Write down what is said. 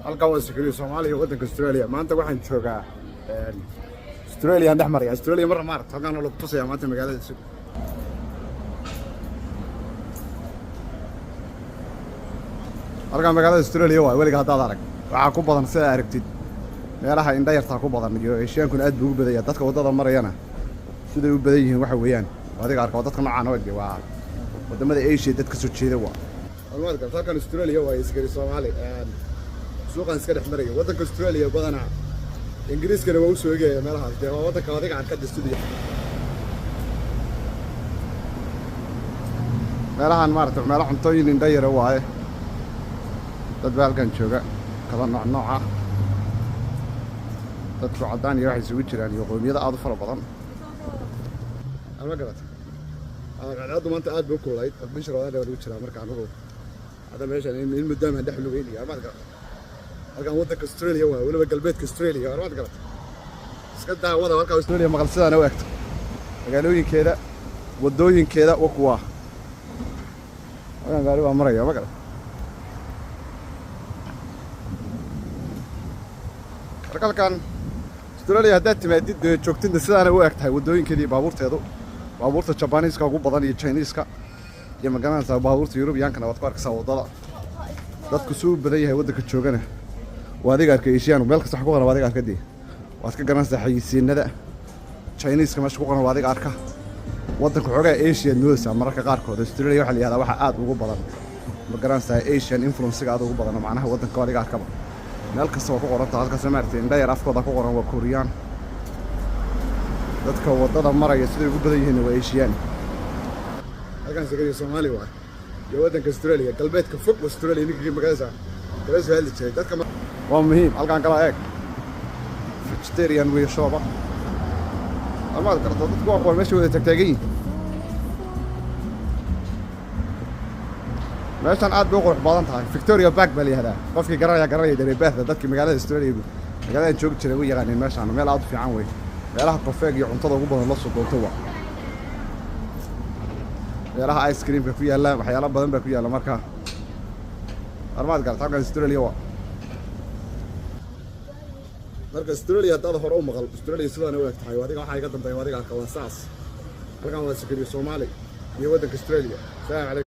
halkan waa Security Soomaaliya wadanka Australia maanta waxaan joogaa Australia dhex maraya Australia mar halkan oo lagu tusaya maanta magaalada halkan magaalada Australia waa weliga hadaad arag waxa ku badan sida aragtid meelaha indha yarta ku badan iyo Asiaanku aad buu u badaya dadka wadada marayana siday u badan yihiin waxa weeyaan adiga arko dadka macaan waa wadamada Asia dadka soo jeeda waa halkan Australia waa Security Soomaaliya suuqan iska dhex maraya wadanka Australia badana Ingiriiskana waa u soo eegaya meelahaas waa wadanka adiga aan ka distudiyo meelahan maartay meelaha cuntooyin indha yar waaye dad baalkan jooga kala nooc ah dadku cadaan iyo waxay isugu jiraan iyo qoomiyada aad u fara badan ama garata aad maanta aad buu kuulayd bishir wada lagu jiraa marka anagu hada meeshan in muddo aan dhex lugeynaya ama garata halkan wadanka Australia waa waliba galbeedka Australia waa garata iska daawada halka Australia maqal sidaan u egto magaalooyinkeeda wadooyinkeeda waa kuwa aan gaari waa maraya ma garata halkan Australia hadda timaadid joogtinda sidaan u egtahay wadooyinkeedii baabuurta Japanese-ka ugu badan iyo Chinese-ka iyo magaranaysa baabuurta European-kana waad ku arkaysaa wadada dadku soo badan yahay wadanka joogana waa adiga arkay Asian meel kasta wax ku qoran waa adiga arkay waad ka garanaysaa xayisiinada Chinese-ka meesha ku qoran waa adiga arka wadanka xogaa Asian noosa mararka qaar kood Australia waxa la yiraahdaa waxa aad ugu badan magaranaysaa Asian influence-ga aad ugu badan macnaha wadanka waa adiga arkaba meel kasta oo ku qoran tahay halka Soomaaliya indha yar afkooda ku qoran waa Korean dadka wadada maraya siday ugu badan yihiin waa Asian halkan Security Soomaaliya waa iyo wadanka Australia galbeedka fog Australia ninka magaalada kala soo hadli jiray dadka waa muhiim halkan kala eeg vegetarian way shooba ama dadku dadku waa meesha wada tagtaagan meeshan aad bay qurux badan tahay Victoria Park bal yahada qofkii garanaya dareebaha dadkii magaalada Australia magaalada joog jiray way yaqaaneen meeshan meel aad u fiican way meelaha kafeega iyo cuntada ugu badan la soo doonto waa meelaha ice cream-ka ku yaala waxyaalo badan baa ku yaala marka armaad galta halkan Australia waa marka Australia dad hore u maqal Australia sidaan u egtahay adiga waxa ay ka dambeeyay adiga arka waa saas halkan waa Security Soomaaliya iyo wadanka Australia salaam